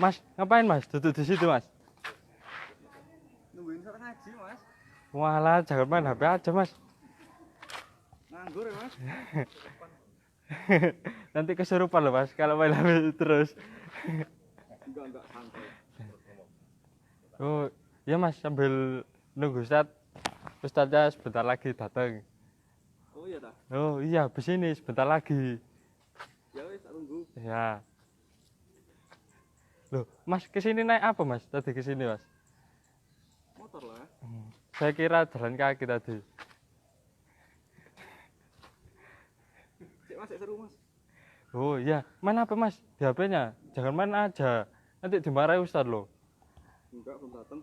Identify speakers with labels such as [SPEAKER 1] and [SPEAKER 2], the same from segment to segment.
[SPEAKER 1] Mas, ngapain Mas? Duduk di situ Mas.
[SPEAKER 2] Nungguin seorang ngaji Mas.
[SPEAKER 1] Walah, jangan main HP aja Mas.
[SPEAKER 2] Nganggur ya Mas.
[SPEAKER 1] Nanti kesurupan loh Mas kalau main HP terus.
[SPEAKER 2] Enggak santai.
[SPEAKER 1] Oh, iya Mas sambil nunggu Ustadznya sebentar lagi datang.
[SPEAKER 2] Oh iya dah.
[SPEAKER 1] Oh iya, habis ini sebentar lagi.
[SPEAKER 2] Ya wis tak tunggu.
[SPEAKER 1] Ya. Loh, Mas kesini naik apa Mas? Tadi kesini Mas?
[SPEAKER 2] Motor lah.
[SPEAKER 1] Saya kira jalan kaki tadi.
[SPEAKER 2] Cek Mas, cek seru Mas.
[SPEAKER 1] Oh iya, main apa Mas? Di HP-nya? Jangan main aja. Nanti dimarahi Ustadz loh.
[SPEAKER 2] Enggak, belum datang.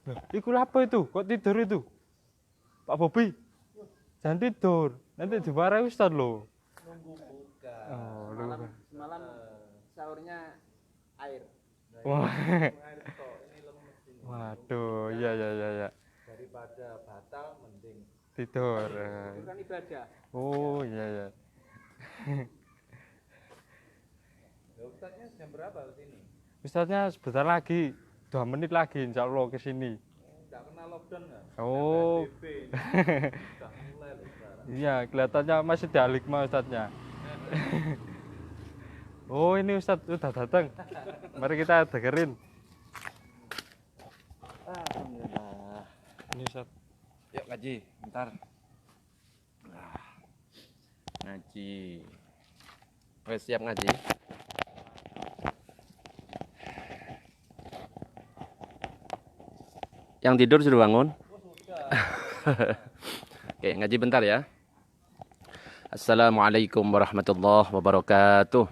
[SPEAKER 1] Loh, iku apa itu? Kok tidur itu? Pak Bobi, jangan tidur. Nanti dimarahi Ustadz loh.
[SPEAKER 3] Nunggu buka.
[SPEAKER 1] Oh,
[SPEAKER 2] Semalam sahurnya air.
[SPEAKER 1] Wah.
[SPEAKER 3] Air tok, ini lemes ini.
[SPEAKER 1] Waduh, iya.
[SPEAKER 3] Daripada batal mending.
[SPEAKER 1] Tidur.
[SPEAKER 2] Bukan ibadah.
[SPEAKER 1] Oh iya.
[SPEAKER 3] Ya, Ustadznya jam berapa ke sini?
[SPEAKER 1] Ustadznya sebentar lagi, 2 menit lagi insya Allah ke sini.
[SPEAKER 3] Enggak kena lockdown enggak?
[SPEAKER 1] Oh.
[SPEAKER 3] PSBB. Sudah mulai loh sekarang.
[SPEAKER 1] Iya, kelihatannya masih di Alikma Ustadznya. Oh ini Ustadz udah datang. Mari kita dengerin.
[SPEAKER 4] Alhamdulillah.
[SPEAKER 1] Ini Ustadz.
[SPEAKER 4] Yuk ngaji, bentar. Ngaji. Wes siap ngaji. Yang tidur sudah bangun? Oke, ngaji bentar ya. Assalamualaikum warahmatullahi wabarakatuh.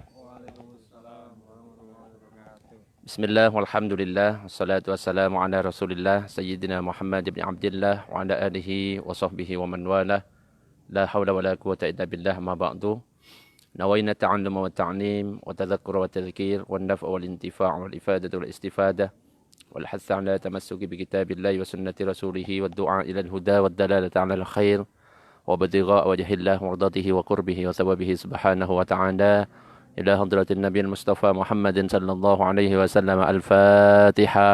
[SPEAKER 4] Bismillah, walhamdulillah, wassalatu wassalamu ala rasulillah, Sayyidina Muhammad ibn Abdillah, wa ala alihi wa sahbihi wa man wala. La hawla wa la quwata illa billah, ma ba'du. Nawayna ta'alluma wa ta'lim, wa tadhakkura wa tadhkir, wa naf'a wal intifa' wal ifadatu wal istifada, wal hatha ala tamassuki bi kitabillahi wa sunnati rasulihi, wa du'a ila al-huda wa dalalata ala al-khair, wa batigha' wajhillah wa ardatihi wa qurbihi wa thawabihi subhanahu wa ta'ala. إلى حضرة النبي المصطفى محمد صلى الله عليه وسلم الفاتحة.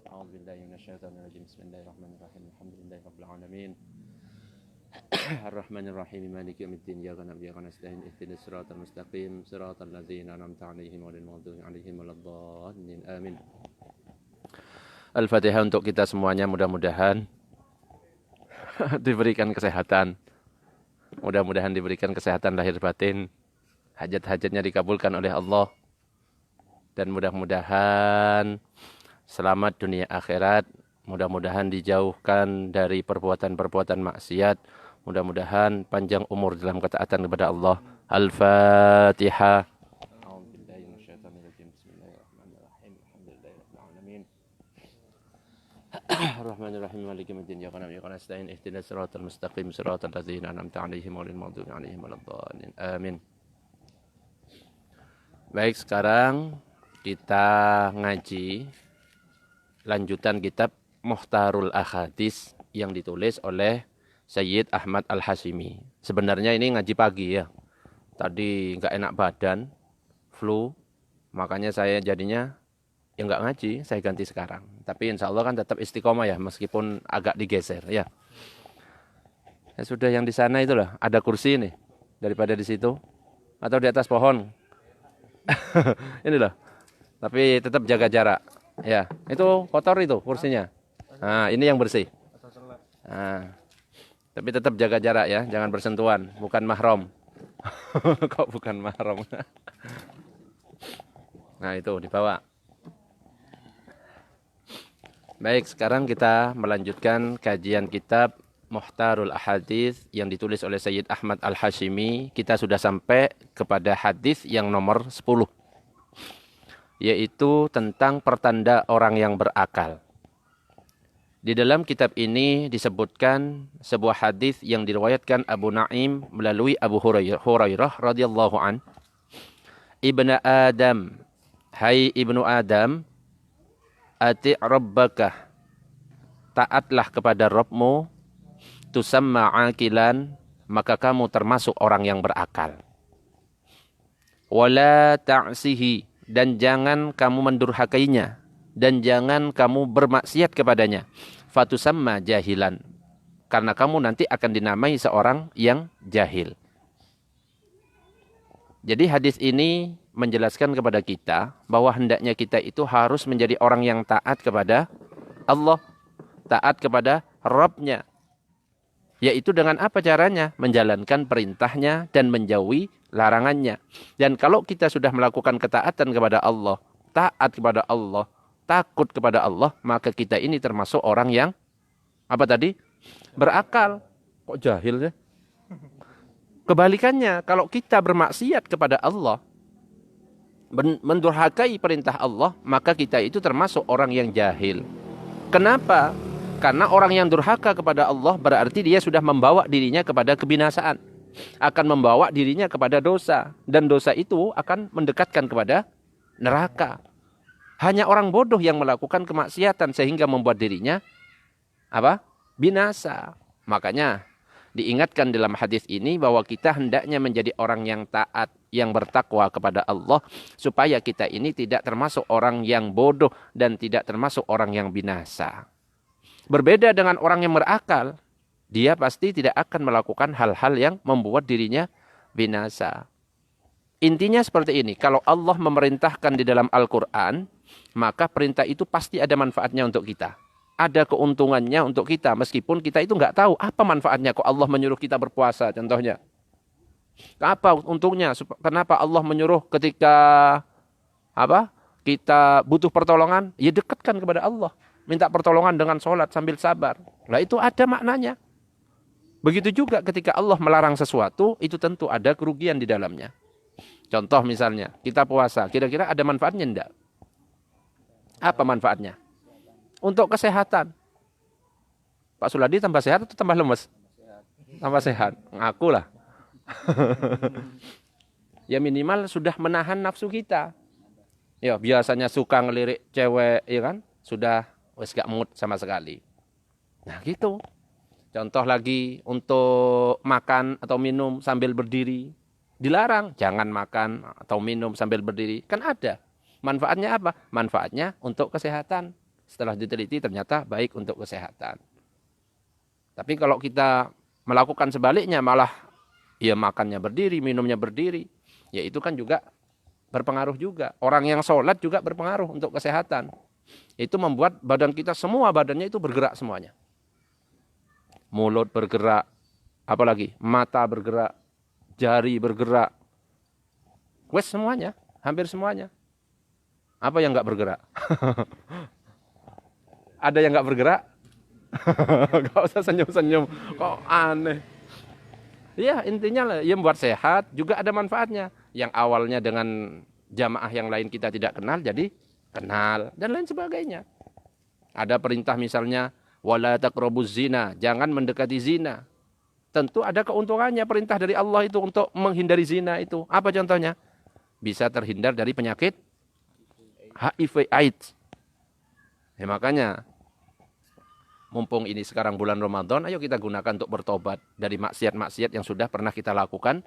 [SPEAKER 4] أعوذ بالله من الشيطان الرجيم بسم الله الرحمن الرحيم الحمد لله رب العالمين الرحمن الرحيم مالك يوم الدين إياك نعبد وإياك نستعين اهدنا الصراط المستقيم صراط الذين أنعمت عليهم غير المغضوب عليهم ولا الضالين آمين. Al-Fatihah untuk kita semuanya, mudah-mudahan diberikan kesehatan. Mudah-mudahan diberikan kesehatan lahir batin. Hajat-hajatnya dikabulkan oleh Allah. Dan mudah-mudahan selamat dunia akhirat. Mudah-mudahan dijauhkan dari perbuatan-perbuatan maksiat. Mudah-mudahan panjang umur dalam ketaatan kepada Allah. Al-Fatihah. Ar-Rahmanir-Rahim Maliki yaumiddin iyyaka na'budu wa iyyaka nasta'in ihdinas siratal mustaqim siratal ladzina an'amta 'alaihim ghairil maghdubi 'alaihim waladdallin. Amin. Baik, sekarang kita ngaji lanjutan kitab Mukhtarul Ahadits yang ditulis oleh Sayyid Ahmad Al-Hashimi. Sebenarnya ini ngaji pagi ya. Tadi nggak enak badan, flu, makanya saya jadinya ya nggak ngaji, saya ganti sekarang. Tapi insya Allah kan tetap istiqomah ya, meskipun agak digeser ya. Ya sudah, yang di sana itulah ada kursi nih daripada di situ atau di atas pohon. Ini loh. Tapi tetap jaga jarak. Ya, itu kotor itu kursinya. Nah, ini yang bersih. Nah, tapi tetap jaga jarak ya, jangan bersentuhan, bukan mahram. Kok bukan mahram? Nah, itu dibawa. Baik, sekarang kita melanjutkan kajian kitab Mukhtarul Ahadits yang ditulis oleh Sayyid Ahmad Al-Hashimi. Kita sudah sampai kepada hadis yang nomor 10. Yaitu tentang pertanda orang yang berakal. Di dalam kitab ini disebutkan sebuah hadis yang diriwayatkan Abu Naim melalui Abu Hurairah radhiyallahu an. Ibnu Adam, hai ibnu Adam, ati' rabbaka, taatlah kepada Rabbmu, tusamma aqilan, maka kamu termasuk orang yang berakal. wala ta'sihi, dan jangan kamu mendurhakainya, dan jangan kamu bermaksiat kepadanya. Fatusamma jahilan, karena kamu nanti akan dinamai seorang yang jahil. Jadi hadis ini menjelaskan kepada kita bahwa hendaknya kita itu harus menjadi orang yang taat kepada Allah, taat kepada Rabb-nya. Yaitu dengan apa caranya? Menjalankan perintahnya dan menjauhi larangannya. Dan kalau kita sudah melakukan ketaatan kepada Allah, taat kepada Allah, takut kepada Allah, maka kita ini termasuk orang yang apa tadi? Berakal. Kok jahil ya? Kebalikannya, kalau kita bermaksiat kepada Allah, mendurhakai perintah Allah, maka kita itu termasuk orang yang jahil. Kenapa? Karena orang yang durhaka kepada Allah berarti dia sudah membawa dirinya kepada kebinasaan. Akan membawa dirinya kepada dosa. Dan dosa itu akan mendekatkan kepada neraka. Hanya orang bodoh yang melakukan kemaksiatan sehingga membuat dirinya apa? Binasa. Makanya diingatkan dalam hadis ini bahwa kita hendaknya menjadi orang yang taat, yang bertakwa kepada Allah, supaya kita ini tidak termasuk orang yang bodoh dan tidak termasuk orang yang binasa. Berbeda dengan orang yang berakal, dia pasti tidak akan melakukan hal-hal yang membuat dirinya binasa. Intinya seperti ini, kalau Allah memerintahkan di dalam Al-Quran, maka perintah itu pasti ada manfaatnya untuk kita. Ada keuntungannya untuk kita, meskipun kita itu nggak tahu apa manfaatnya. Kok Allah menyuruh kita berpuasa, contohnya. Apa untungnya? Kenapa Allah menyuruh ketika kita butuh pertolongan? Ya dekatkan kepada Allah. Minta pertolongan dengan sholat sambil sabar. Nah itu ada maknanya. Begitu juga ketika Allah melarang sesuatu, itu tentu ada kerugian di dalamnya. Contoh misalnya, kita puasa. Kira-kira ada manfaatnya enggak? Apa manfaatnya? Untuk kesehatan. Pak Suladi tambah sehat atau tambah lemes? Tambah sehat. Ngaku lah. Ya minimal sudah menahan nafsu kita. Ya biasanya suka ngelirik cewek, ya kan? Sudah wes gak mood sama sekali. Nah gitu. Contoh lagi untuk makan atau minum sambil berdiri. Dilarang. Jangan makan atau minum sambil berdiri. Kan ada. Manfaatnya apa? Manfaatnya untuk kesehatan. Setelah diteliti ternyata baik untuk kesehatan. Tapi kalau kita melakukan sebaliknya malah ya makannya berdiri, minumnya berdiri. Ya itu kan juga berpengaruh juga. Orang yang sholat juga berpengaruh untuk kesehatan. Itu membuat badan kita semua badannya itu bergerak semuanya. Mulut bergerak, apalagi mata bergerak, jari bergerak. Wes semuanya, hampir semuanya. Apa yang enggak bergerak? Ada yang enggak bergerak? Gak usah senyum-senyum. Kok aneh. Ya intinya lah, ya membuat sehat juga ada manfaatnya. Yang awalnya dengan jamaah yang lain kita tidak kenal, jadi kenal. Dan lain sebagainya. Ada perintah misalnya, wala taqrabuz zina, jangan mendekati zina. Tentu ada keuntungannya perintah dari Allah itu untuk menghindari zina itu. Apa contohnya? Bisa terhindar dari penyakit HIV AIDS. Ya makanya, mumpung ini sekarang bulan Ramadan, ayo kita gunakan untuk bertobat dari maksiat-maksiat yang sudah pernah kita lakukan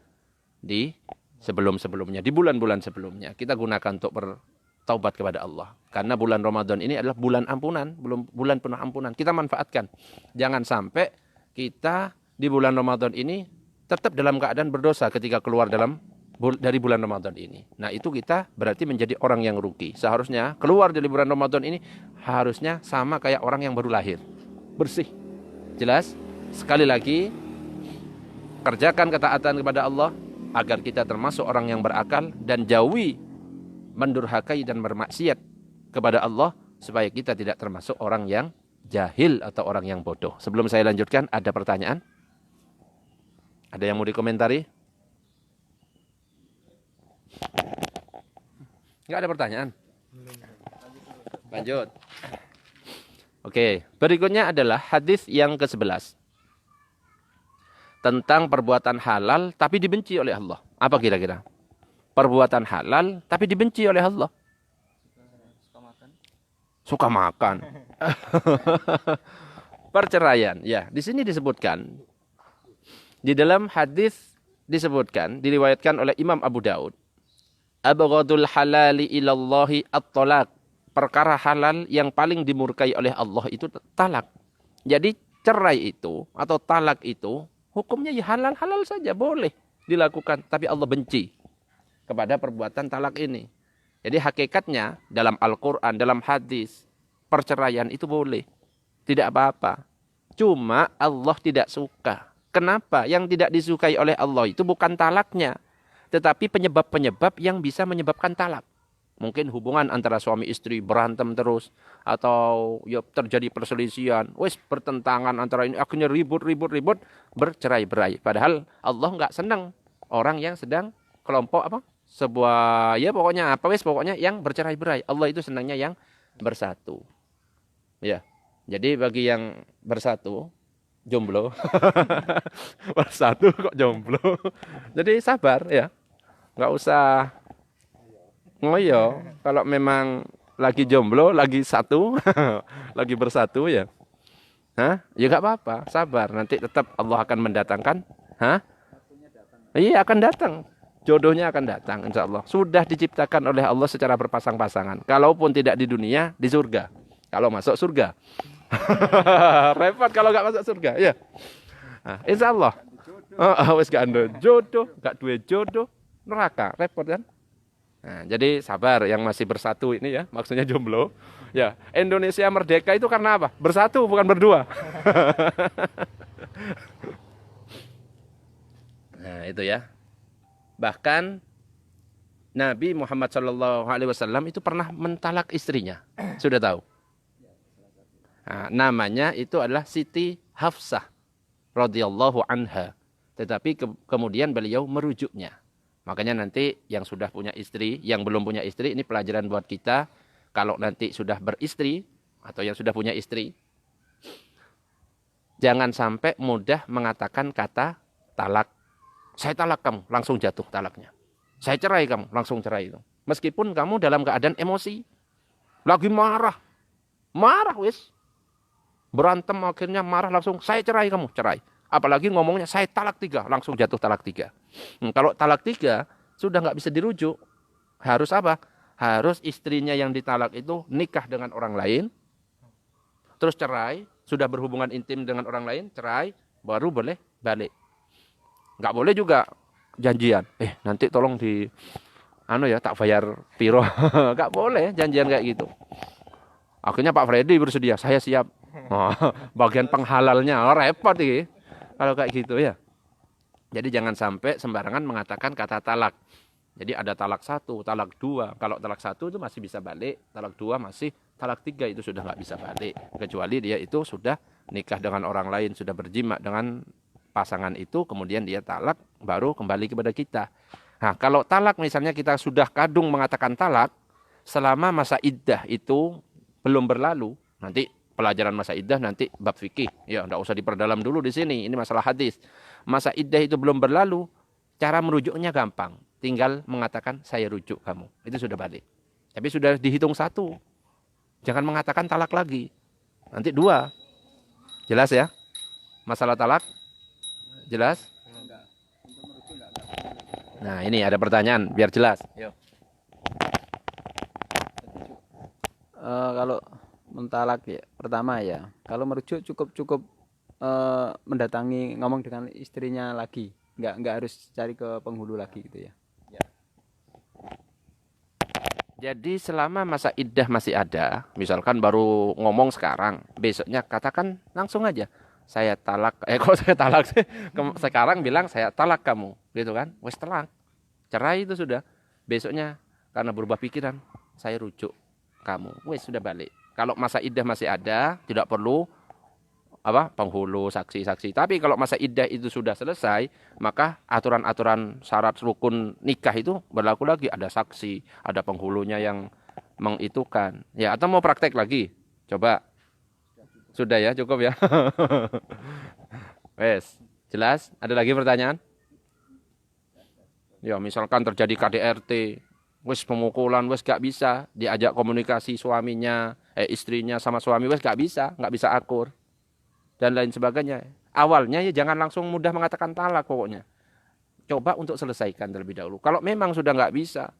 [SPEAKER 4] di sebelum-sebelumnya, di bulan-bulan sebelumnya. Kita gunakan untuk bertobat kepada Allah. Karena bulan Ramadan ini adalah bulan ampunan, bulan penuh ampunan. Kita manfaatkan. Jangan sampai kita di bulan Ramadan ini tetap dalam keadaan berdosa ketika keluar dari bulan Ramadan ini. Nah itu kita berarti menjadi orang yang rugi. Seharusnya keluar dari bulan Ramadan ini harusnya sama kayak orang yang baru lahir. Bersih. Jelas? Sekali lagi, kerjakan ketaatan kepada Allah agar kita termasuk orang yang berakal dan jauhi mendurhakai dan bermaksiat kepada Allah supaya kita tidak termasuk orang yang jahil atau orang yang bodoh. Sebelum saya lanjutkan, ada pertanyaan? Ada yang mau dikomentari? Enggak ada pertanyaan? Lanjut. Oke, berikutnya adalah hadis yang ke-11. Tentang perbuatan halal tapi dibenci oleh Allah. Apa kira-kira? Perbuatan halal tapi dibenci oleh Allah. Suka makan. Perceraian. Ya, di sini disebutkan. Di dalam hadis disebutkan, diriwayatkan oleh Imam Abu Daud. abghadul halali ilallahi at-talaq. Perkara halal yang paling dimurkai oleh Allah itu talak. Jadi cerai itu atau talak itu hukumnya ya halal-halal saja, boleh dilakukan. Tapi Allah benci kepada perbuatan talak ini. Jadi hakikatnya dalam Al-Quran, dalam hadis, perceraian itu boleh. Tidak apa-apa. Cuma Allah tidak suka. Kenapa? Yang tidak disukai oleh Allah itu bukan talaknya. Tetapi penyebab-penyebab yang bisa menyebabkan talak. Mungkin hubungan antara suami istri berantem terus. Atau ya, terjadi perselisihan. Wes pertentangan antara ini. Akhirnya ribut. Bercerai-berai. Padahal Allah nggak senang orang yang sedang kelompok apa? Sebuah ya pokoknya apa? Pokoknya yang bercerai-berai. Allah itu senangnya yang bersatu. Ya. Jadi bagi yang bersatu. Jomblo. Bersatu kok jomblo. Jadi sabar ya. Nggak usah ngoyo. Kalau memang lagi jomblo, lagi satu, lagi bersatu ya. Hah? Ya nggak apa-apa, sabar. Nanti tetap Allah akan mendatangkan. Hah? Iya akan datang. Jodohnya akan datang insya Allah. Sudah diciptakan oleh Allah secara berpasang-pasangan. Kalaupun tidak di dunia, di surga. Kalau masuk surga. Repot kalau nggak masuk surga. Ya. Nah, insya Allah. Wes gak ada jodoh, gak duwe jodoh, neraka. Repot kan? Nah, jadi sabar yang masih bersatu ini ya, maksudnya jomblo. Ya, Indonesia merdeka itu karena apa? Bersatu bukan berdua. Nah, itu ya. Bahkan Nabi Muhammad SAW itu pernah mentalak istrinya. Sudah tahu? Nah, namanya itu adalah Siti Hafsah radhiyallahu anha. Tetapi kemudian beliau merujuknya. Makanya nanti yang sudah punya istri, yang belum punya istri, ini pelajaran buat kita. Kalau nanti sudah beristri, atau yang sudah punya istri, jangan sampai mudah mengatakan kata talak. Saya talak kamu, langsung jatuh talaknya. Saya cerai kamu, langsung cerai itu. Meskipun kamu dalam keadaan emosi. Lagi marah. Marah wis. Berantem akhirnya marah langsung, saya cerai kamu, cerai. Apalagi ngomongnya saya talak 3, langsung jatuh talak 3. Kalau talak 3 sudah nggak bisa dirujuk. Harus apa? Harus istrinya yang ditalak itu nikah dengan orang lain. Terus cerai, sudah berhubungan intim dengan orang lain, cerai, baru boleh balik. Nggak boleh juga janjian. Nanti tolong tak bayar piro. Nggak boleh janjian kayak gitu. Akhirnya Pak Freddy bersedia, saya siap. Bagian penghalalnya, repot ini. Kalau kayak gitu ya. Jadi jangan sampai sembarangan mengatakan kata talak. Jadi ada talak 1, talak 2. Kalau talak 1 itu masih bisa balik. Talak 2 masih. Talak 3 itu sudah nggak bisa balik. Kecuali dia itu sudah nikah dengan orang lain. Sudah berjima dengan pasangan itu. Kemudian dia talak. Baru kembali kepada kita. Nah kalau talak misalnya kita sudah kadung mengatakan talak. Selama masa iddah itu belum berlalu. Nanti pelajaran masa iddah nanti bab fikih. Ya, enggak usah diperdalam dulu di sini. Ini masalah hadis. Masa iddah itu belum berlalu, cara merujuknya gampang. Tinggal mengatakan saya rujuk kamu. Itu sudah balik. Tapi sudah dihitung 1. Jangan mengatakan talak lagi. Nanti 2. Jelas ya? Masalah talak? Jelas? Nah, ini ada pertanyaan biar jelas. Yuk.
[SPEAKER 2] Kalau mentalak ya, pertama ya, kalau merujuk cukup mendatangi, ngomong dengan istrinya lagi, nggak harus cari ke penghulu lagi gitu ya.
[SPEAKER 4] Jadi selama masa iddah masih ada, misalkan baru ngomong sekarang, besoknya katakan langsung aja, saya talak. Kok saya talak sih? Sekarang bilang saya talak kamu, gitu kan? Wes talak, cerai itu sudah. Besoknya karena berubah pikiran, saya rujuk kamu, wes sudah balik. Kalau masa iddah masih ada, tidak perlu penghulu, saksi-saksi. Tapi kalau masa iddah itu sudah selesai, maka aturan-aturan syarat rukun nikah itu berlaku lagi. Ada saksi, ada penghulunya yang mengitukan. Ya, atau mau praktek lagi? Coba. Sudah ya, cukup ya. Wes, jelas? Ada lagi pertanyaan? Ya, misalkan terjadi KDRT, wes pemukulan, wes gak bisa diajak komunikasi suaminya, istrinya sama suami, wes gak bisa akur dan lain sebagainya. Awalnya ya jangan langsung mudah mengatakan talak pokoknya. Coba untuk selesaikan terlebih dahulu. Kalau memang sudah gak bisa,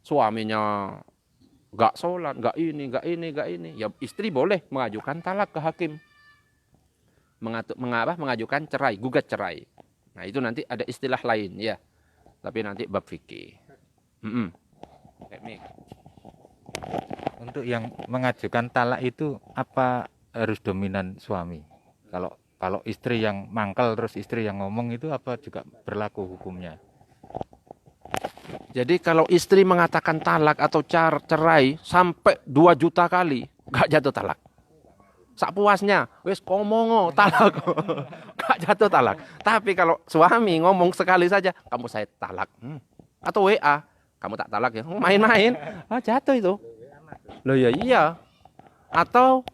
[SPEAKER 4] suaminya nggak sholat, nggak ini, ya istri boleh mengajukan talak ke hakim, mengajukan cerai, gugat cerai. Nah itu nanti ada istilah lain ya, tapi nanti bab fikih.
[SPEAKER 3] Untuk yang mengajukan talak itu apa harus dominan suami? Kalau istri yang mangkal terus istri yang ngomong itu apa juga berlaku hukumnya?
[SPEAKER 4] Jadi kalau istri mengatakan talak atau cerai sampai 2 juta kali, gak jatuh talak. Sak puasnya, wis komongo talak, gak jatuh talak. Tapi kalau suami ngomong sekali saja, kamu saya talak, atau WA, kamu tak talak ya, main-main, jatuh itu. Loh ya iya. Atau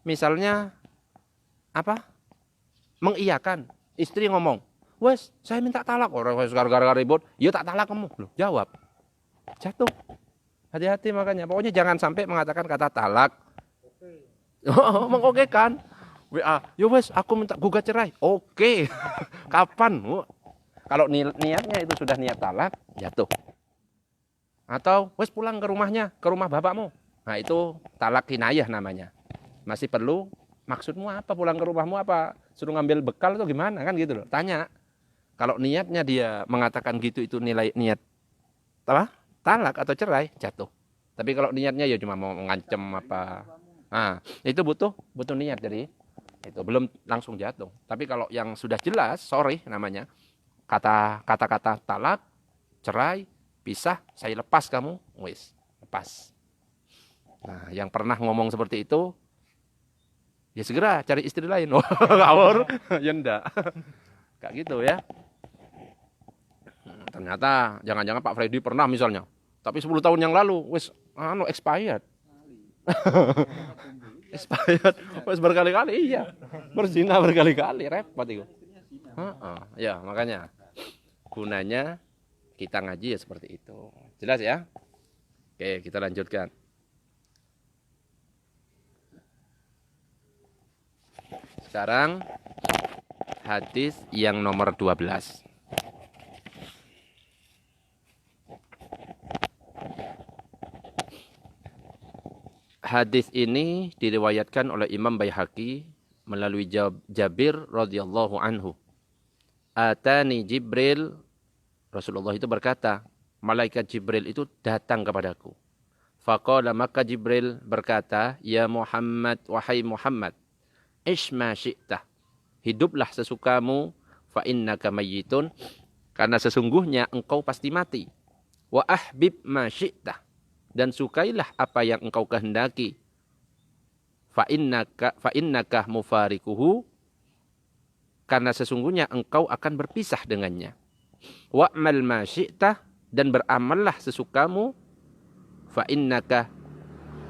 [SPEAKER 4] misalnya apa? Mengiyakan, istri ngomong, wes, saya minta talak. Orang gara-gara ribut, ya tak talak kamu. Loh, jawab. Jatuh. Hati-hati makanya. Pokoknya jangan sampai mengatakan kata talak. Oh, mengokekan. WA, ya wes, aku minta gugat cerai. Oke. Kapan? Kalau niatnya itu sudah niat talak, jatuh. Atau, wes pulang ke rumahnya, ke rumah bapakmu. Nah, itu talak kinayah namanya. Masih perlu, maksudmu apa? Pulang ke rumahmu apa? Suruh ngambil bekal atau gimana? Kan gitu loh. Tanya. Kalau niatnya dia mengatakan gitu itu nilai niat apa? Talak atau cerai, jatuh. Tapi kalau niatnya ya cuma mau mengancam apa. Nah, itu butuh niat dari itu belum langsung jatuh. Tapi kalau yang sudah jelas, sorry namanya, kata-kata talak, cerai, pisah, saya lepas kamu, wis, lepas. Nah, yang pernah ngomong seperti itu, ya segera cari istri lain. Ngawur, ya enggak. Kayak gitu ya. Ternyata jangan-jangan Pak Freddy pernah misalnya. Tapi 10 tahun yang lalu wis expired. Expired wis berkali-kali iya. Berzina berkali-kali repot itu. Ya, makanya gunanya kita ngaji ya seperti itu. Jelas ya? Oke, kita lanjutkan. Sekarang hadis yang nomor 12. Hadis ini diriwayatkan oleh Imam Baihaqi melalui Jabir radhiyallahu anhu. Atani Jibril, Rasulullah itu berkata, malaikat Jibril itu datang kepadaku. Faqala, maka Jibril berkata, ya Muhammad, wahai Muhammad, Ishma syi'tah, hiduplah sesukamu, fa innaka mayyitun, karena sesungguhnya engkau pasti mati. Wa ahbib ma syi'tah, dan sukailah apa yang engkau kehendaki. Fa innaka mufarikuhu, karena sesungguhnya engkau akan berpisah dengannya. Wa'mal ma syi'tah, dan beramallah sesukamu. Fa innaka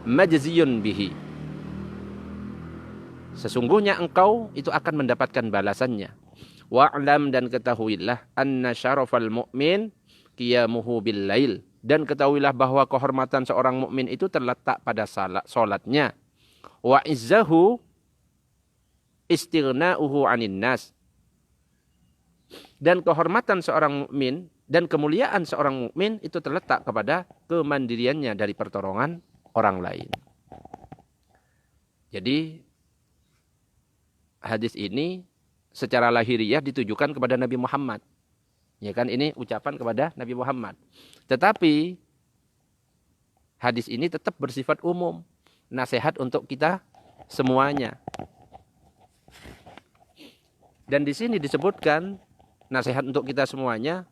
[SPEAKER 4] majziyun bihi, sesungguhnya engkau itu akan mendapatkan balasannya. Wa'lam, dan ketahuilah, anna syarafal mu'min qiyamuhu bil lail, dan ketahuilah bahwa kehormatan seorang mukmin itu terletak pada salatnya. Wa izzahu istighna'uhu 'anin nas, dan kehormatan seorang mukmin dan kemuliaan seorang mukmin itu terletak kepada kemandiriannya dari pertolongan orang lain. Jadi hadis ini secara lahiriah ditujukan kepada Nabi Muhammad. Ya kan, ini ucapan kepada Nabi Muhammad. Tetapi hadis ini tetap bersifat umum, nasihat untuk kita semuanya. Dan di sini disebutkan nasihat untuk kita semuanya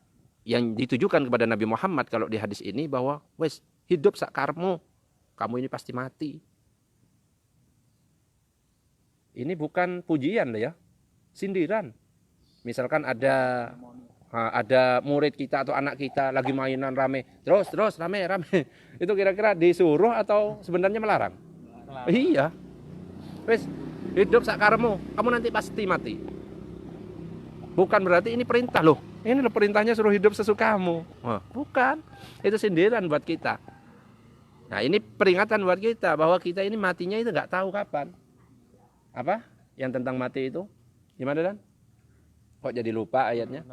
[SPEAKER 4] yang ditujukan kepada Nabi Muhammad kalau di hadis ini, bahwa wes hidup sakarmu, kamu ini pasti mati. Ini bukan pujian ya, sindiran. Misalkan ada murid kita atau anak kita lagi mainan rame, terus rame. Itu kira-kira disuruh atau sebenarnya melarang? Iya. Wes hidup sakarmu, kamu nanti pasti mati. Bukan berarti ini perintah loh. Ini loh perintahnya suruh hidup sesukamu. Bukan. Itu sindiran buat kita. Nah, ini peringatan buat kita bahwa kita ini matinya itu nggak tahu kapan. Apa? Yang tentang mati itu gimana, Dan? Kok jadi lupa ayatnya?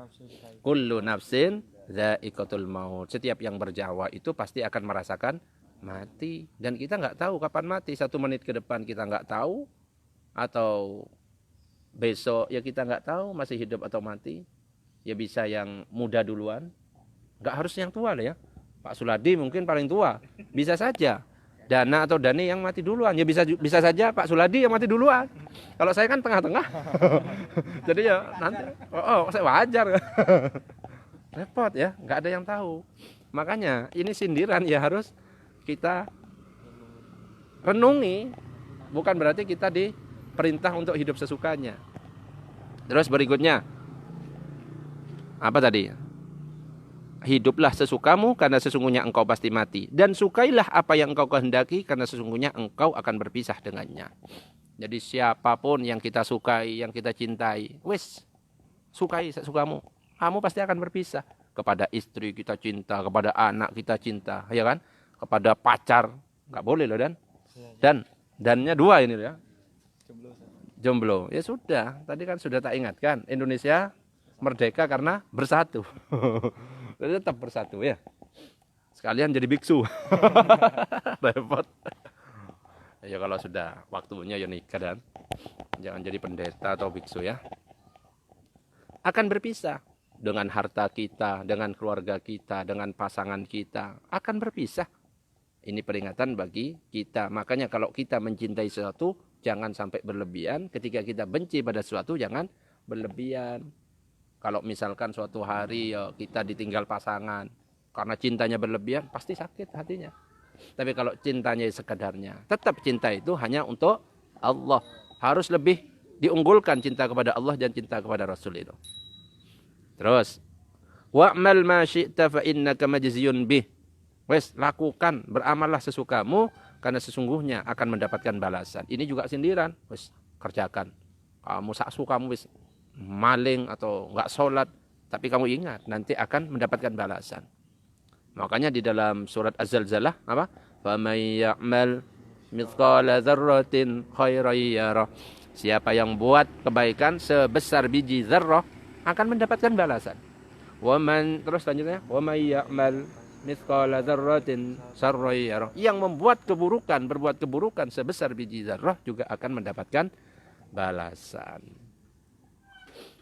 [SPEAKER 4] Kullu nafsin dha'iqatul maut. Setiap yang berjawa itu pasti akan merasakan mati. Dan kita nggak tahu kapan mati. 1 menit ke depan kita nggak tahu. Atau besok ya kita nggak tahu masih hidup atau mati. Ya bisa yang muda duluan. Nggak harus yang tua lah ya. Pak Suladi mungkin paling tua. Bisa saja. Dana atau Dani yang mati duluan. Ya bisa saja Pak Suladi yang mati duluan. Kalau saya kan tengah-tengah. Jadi ya nanti. Saya wajar. Repot ya. Nggak ada yang tahu. Makanya ini sindiran ya harus kita renungi. Bukan berarti kita diperintah untuk hidup sesukanya. Terus berikutnya. Apa tadi? Hiduplah sesukamu karena sesungguhnya engkau pasti mati. Dan sukailah apa yang engkau kehendaki karena sesungguhnya engkau akan berpisah dengannya. Jadi siapapun yang kita sukai, yang kita cintai, wis, sukai sesukamu. Kamu pasti akan berpisah. Kepada istri kita cinta, kepada anak kita cinta, ya kan? Kepada pacar, nggak boleh loh dannya 2 ini ya. Jomblo. Ya sudah, tadi kan sudah tak ingatkan. Indonesia merdeka karena bersatu. Tetap bersatu ya. Sekalian jadi biksu. Repot. Ya kalau sudah waktunya ya nikah dan jangan jadi pendeta atau biksu ya. Akan berpisah dengan harta kita, dengan keluarga kita, dengan pasangan kita. Akan berpisah. Ini peringatan bagi kita. Makanya kalau kita mencintai sesuatu, jangan sampai berlebihan. Ketika kita benci pada sesuatu, jangan berlebihan. Kalau misalkan suatu hari ya, kita ditinggal pasangan karena cintanya berlebihan, pasti sakit hatinya. Tapi kalau cintanya sekedarnya, tetap cinta itu hanya untuk Allah. Harus lebih diunggulkan cinta kepada Allah dan cinta kepada Rasul itu. Terus, wa'mal ma syi'ta fa innaka majziyun bih. Wes, lakukan, beramallah sesukamu karena sesungguhnya akan mendapatkan balasan. Ini juga sindiran. Wes, kerjakan. Kamu saksukamu wes maling atau enggak sholat, tapi kamu ingat nanti akan mendapatkan balasan. Makanya di dalam surat Az-Zalzalah apa? Faman ya'mal mithqala dzarratin khairan yarah. Siapa yang buat kebaikan sebesar biji zarrah akan mendapatkan balasan. Waman terus lanjutnya, waman ya'mal mithqala dzarratin syarran yarah. Yang membuat keburukan, berbuat keburukan sebesar biji zarrah juga akan mendapatkan balasan.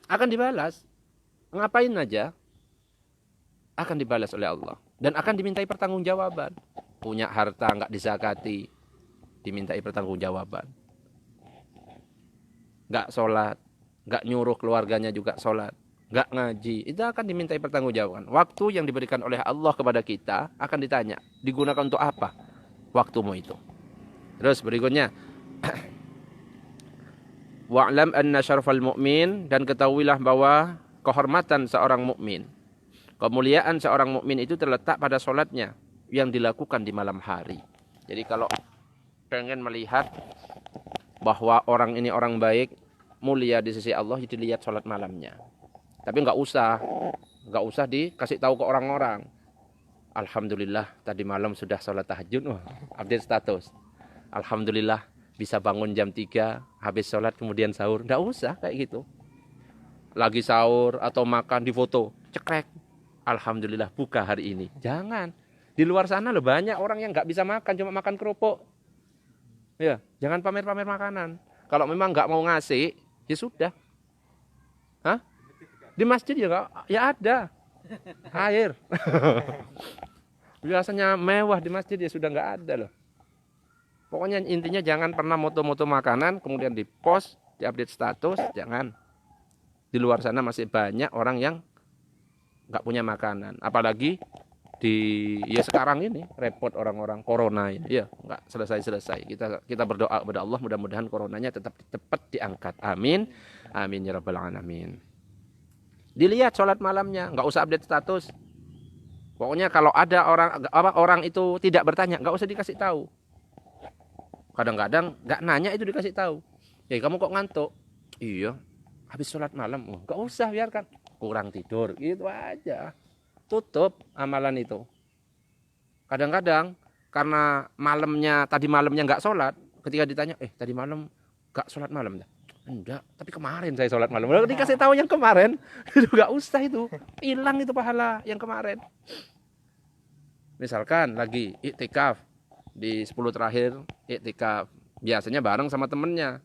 [SPEAKER 4] Akan dibalas. Ngapain aja akan dibalas oleh Allah. Dan akan dimintai pertanggungjawaban. Punya harta enggak dizakati, dimintai pertanggungjawaban. Enggak sholat, enggak nyuruh keluarganya juga sholat, enggak ngaji, itu akan dimintai pertanggungjawaban. Waktu yang diberikan oleh Allah kepada kita akan ditanya, digunakan untuk apa waktumu itu. Terus berikutnya, wa'lam anna syarfal mu'min, dan ketahuilah bahwa kehormatan seorang mukmin, kemuliaan seorang mukmin itu terletak pada sholatnya yang dilakukan di malam hari. Jadi kalau pengen melihat bahwa orang ini orang baik, mulia di sisi Allah, jadi lihat sholat malamnya. Tapi nggak usah dikasih tahu ke orang-orang. Alhamdulillah tadi malam sudah sholat tahajud, update status. Alhamdulillah bisa bangun jam 3, habis sholat kemudian sahur. Nggak usah kayak gitu. Lagi sahur atau makan di foto, cekrek. Alhamdulillah buka hari ini. Jangan. Di luar sana loh banyak orang yang nggak bisa makan, cuma makan kerupuk. Ya, jangan pamer-pamer makanan. Kalau memang nggak mau ngasih, ya sudah. Hah? Di masjid ya ada air. Biasanya mewah di masjid ya sudah nggak ada loh. Pokoknya intinya jangan pernah moto-moto makanan kemudian di-post, di-update status, jangan. Di luar sana masih banyak orang yang nggak punya makanan, apalagi ya sekarang ini repot orang-orang corona ini, ya nggak selesai. Kita berdoa kepada Allah mudah-mudahan coronanya tetap cepat diangkat. Amin, amin ya rabbal alamin. Dilihat sholat malamnya, nggak usah update status. Pokoknya kalau ada orang itu tidak bertanya, nggak usah dikasih tahu. Kadang-kadang nggak nanya itu dikasih tahu. Ya kamu kok ngantuk? Iya, habis sholat malam. Nggak usah, biarkan. Kurang tidur, gitu aja. Tutup amalan itu. Kadang-kadang karena tadi malamnya nggak sholat, ketika ditanya, tadi malam nggak sholat malam dah. Enggak, tapi kemarin saya sholat malam. Udah dikasih tahu yang kemarin, itu nggak usah itu. Hilang itu pahala yang kemarin. Misalkan lagi iktikaf di 10 terakhir iktikaf, biasanya bareng sama temennya.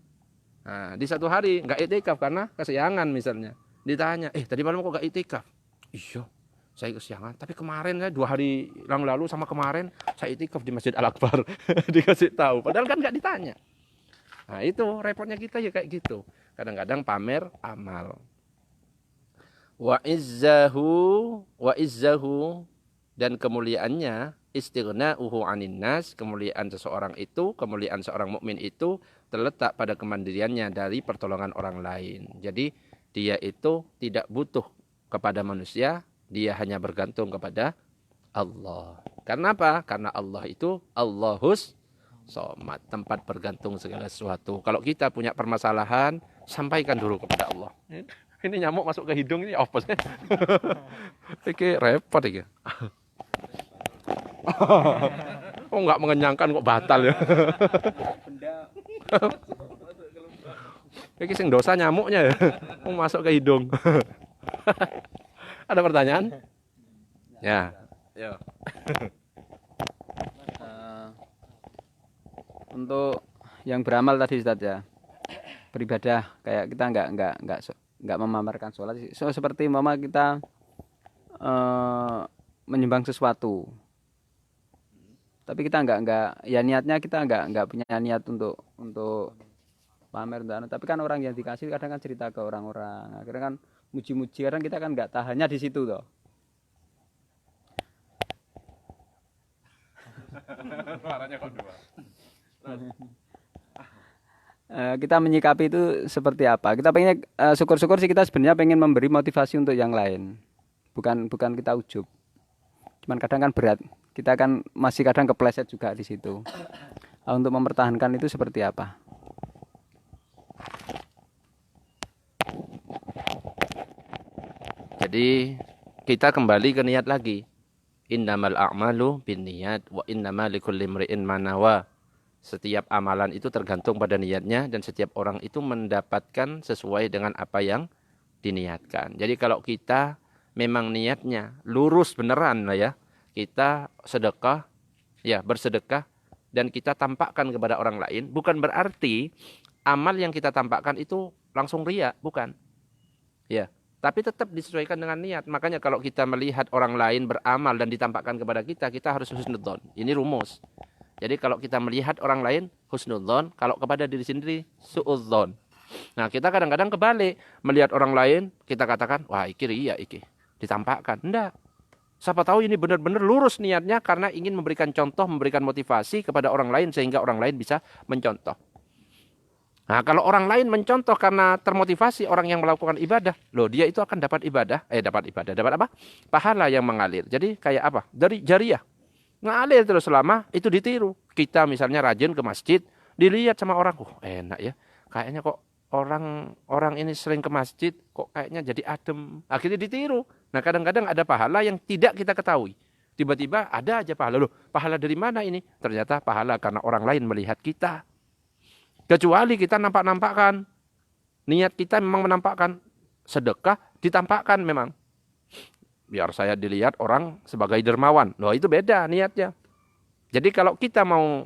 [SPEAKER 4] Nah, di satu hari nggak iktikaf karena kesiangan misalnya. Ditanya, tadi malam kok nggak iktikaf? Iya, saya kesiangan. Tapi kemarin saya 2 hari yang lalu sama kemarin saya iktikaf di Masjid Al-Akbar. Dikasih tahu, padahal kan nggak ditanya. Nah itu repotnya kita ya kayak gitu. Kadang-kadang pamer amal. Wa izzahu dan kemuliaannya istighna'uhu 'anin nas, kemuliaan seseorang itu, kemuliaan seorang mukmin itu terletak pada kemandiriannya dari pertolongan orang lain. Jadi dia itu tidak butuh kepada manusia, dia hanya bergantung kepada Allah. Karena apa? Karena Allah itu Allahus Somad, tempat bergantung segala sesuatu. Kalau kita punya permasalahan, sampaikan dulu kepada Allah. Ini nyamuk masuk ke hidung ini apa sih? Ini repot ini. Oh nggak mengenyangkan kok batal ya. Ini sing dosa nyamuknya ya. Oh masuk ke hidung. Ada pertanyaan? Ya. Ya.
[SPEAKER 2] Untuk yang beramal tadi Ustaz ya, beribadah kayak kita nggak memamerkan sholat. Seperti mama kita menyumbang sesuatu, tapi kita nggak ya niatnya kita nggak punya niat untuk pamer dan tapi kan orang yang dikasih kadang kan cerita ke orang-orang, akhirnya kan muji-muji, kadang kita kan nggak tahannya di situ toh. Kita menyikapi itu seperti apa? Kita pengen syukur-syukur sih, kita sebenarnya pengen memberi motivasi untuk yang lain, bukan kita ujub. Cuman kadang kan berat, kita kan masih kadang kepleset juga di situ. Untuk mempertahankan itu seperti apa?
[SPEAKER 4] Jadi kita kembali ke niat lagi. Innamal a'malu binniyat wa innamal likulli imri'in ma nawa. Setiap amalan itu tergantung pada niatnya dan setiap orang itu mendapatkan sesuai dengan apa yang diniatkan. Jadi kalau kita memang niatnya lurus beneran lah ya, kita sedekah, ya bersedekah dan kita tampakkan kepada orang lain, bukan berarti amal yang kita tampakkan itu langsung riya, bukan. Ya. Tapi tetap disesuaikan dengan niat. Makanya kalau kita melihat orang lain beramal dan ditampakkan kepada kita, kita harus husnudzon. Ini rumus. Jadi kalau kita melihat orang lain, husnudzon. Kalau kepada diri sendiri, su'udzon. Nah kita kadang-kadang kebalik. Melihat orang lain, kita katakan, wah iki riya iki. Ditampakkan. Enggak. Siapa tahu ini benar-benar lurus niatnya karena ingin memberikan contoh, memberikan motivasi kepada orang lain sehingga orang lain bisa mencontoh. Nah, kalau orang lain mencontoh karena termotivasi orang yang melakukan ibadah, loh dia itu akan dapat apa? Pahala yang mengalir. Jadi kayak apa? Dari jariyah. Ngalir terus selama itu ditiru. Kita misalnya rajin ke masjid, dilihat sama orang, enak ya. Kayaknya kok orang ini sering ke masjid, kok kayaknya jadi adem. Akhirnya ditiru. Nah, kadang-kadang ada pahala yang tidak kita ketahui. Tiba-tiba ada aja pahala. Loh, pahala dari mana ini? Ternyata pahala karena orang lain melihat kita. Kecuali kita nampak-nampakkan. Niat kita memang menampakkan. Sedekah ditampakkan memang. Biar saya dilihat orang sebagai dermawan. Loh itu beda niatnya. Jadi kalau kita mau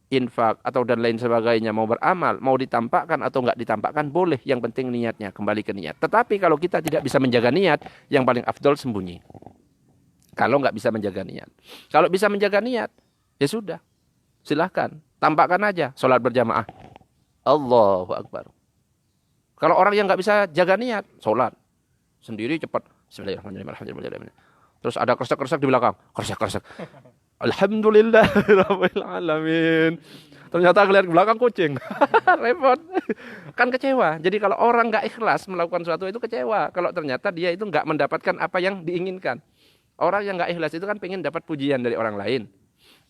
[SPEAKER 4] infak atau dan lain sebagainya, mau beramal, mau ditampakkan atau enggak ditampakkan, boleh. Yang penting niatnya, kembali ke niat. Tetapi kalau kita tidak bisa menjaga niat, yang paling afdol sembunyi. Kalau enggak bisa menjaga niat. Kalau bisa menjaga niat, ya sudah. Silahkan. Tampakkan aja. Sholat berjamaah. Allahu Akbar. Kalau orang yang nggak bisa jaga niat, sholat sendiri cepat. Bismillahirrahmanirrahim. Terus ada kresek-kresek di belakang, kresek-kresek. Alhamdulillahirabbil alamin. Ternyata ngeliat ke belakang kucing. Repot. Kan kecewa. Jadi kalau orang nggak ikhlas melakukan sesuatu itu kecewa. Kalau ternyata dia itu nggak mendapatkan apa yang diinginkan. Orang yang nggak ikhlas itu kan pengen dapat pujian dari orang lain.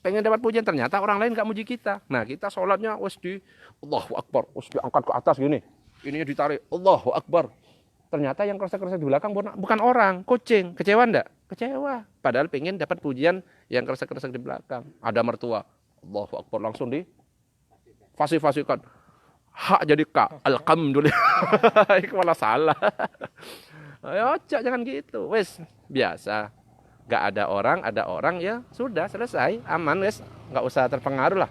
[SPEAKER 4] Pengen dapat pujian, ternyata orang lain gak muji kita. Nah kita sholatnya Allahu Akbar, diangkat ke atas gini. Ininya ditarik, Allahu Akbar. Ternyata yang kresek-kresek di belakang bukan orang, kucing. Kecewa enggak? Kecewa. Padahal pengen dapat pujian yang kresek-kresek di belakang. Ada mertua, Allahu Akbar, langsung di fasih-fasihkan. Hak jadi ka. Alhamdulillah. Iku malah salah. Ya, jangan gitu. Wes, biasa. Gak ada orang ya sudah selesai, aman wes, nggak usah terpengaruh lah.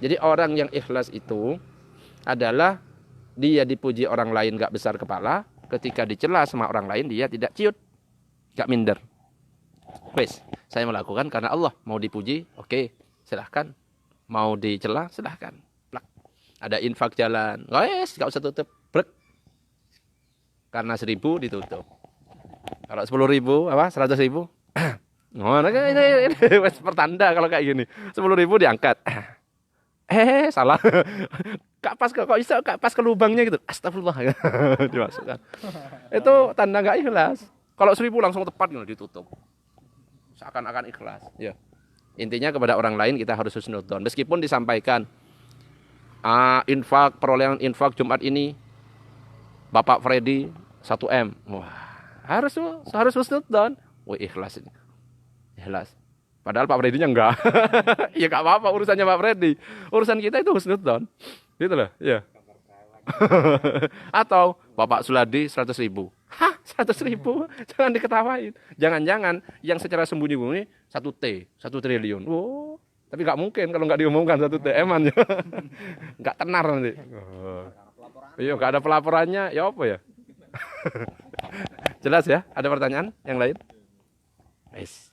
[SPEAKER 4] Jadi orang yang ikhlas itu adalah dia dipuji orang lain gak besar kepala, ketika dicela sama orang lain dia tidak ciut, gak minder. Wes, saya melakukan karena Allah, mau dipuji, oke, silahkan. Mau dicela, silahkan. Plak. Ada infak jalan, wes, gak usah tutup, brek. Karena 1.000 ditutup. Kalau 10.000, apa, 100.000, oh, ini wes pertanda kalau kayak gini. 10.000 diangkat. Salah. Gak pas kok bisa gak pas ke lubangnya gitu. Astagfirullah. Dimasukkan. Itu tanda gak ikhlas. Kalau 1.000 langsung tepat gitu ditutup. Seakan-akan ikhlas. Ya. Intinya kepada orang lain kita harus husnudzon. Meskipun disampaikan infak, perolehan infak Jumat ini Bapak Freddy 1 M. Wah, harus husnudzon. Wah, ikhlas ini. Ikhlas. Padahal Pak Freddy-nya enggak. Ya enggak apa-apa urusannya Pak Freddy. Urusan kita itu husnudzon. Gitu loh, ya. Atau Bapak Suladi 100.000. Hah, 100.000? Jangan diketawain. Jangan-jangan yang secara sembunyi-sembunyi 1 triliun. Oh, tapi enggak mungkin kalau enggak diumumkan 1 T. Eman ya. Enggak tenar nanti. Iya, enggak ada pelaporannya. Ya apa ya? Jelas ya? Ada pertanyaan yang lain?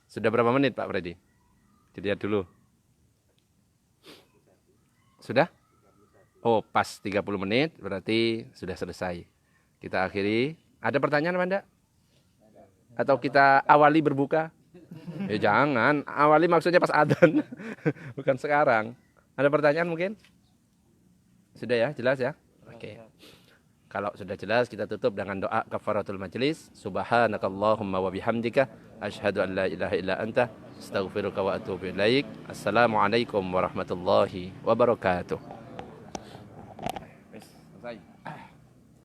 [SPEAKER 4] Sudah berapa menit Pak Freddy? Dilihat dulu. Sudah? Oh, pas 30 menit berarti sudah selesai. Kita akhiri. Ada pertanyaan Anda? Atau kita awali berbuka? Ya jangan, awali maksudnya pas adzan. Bukan sekarang. Ada pertanyaan mungkin? Sudah ya, jelas ya? Oke. Kalau sudah jelas kita tutup dengan doa kafaratul majlis. Subhanakallahumma wa bihamdika asyhadu an la ilaha illa anta astaghfiruka wa atubu ilaik. Assalamualaikum warahmatullahi wabarakatuh. Selesai.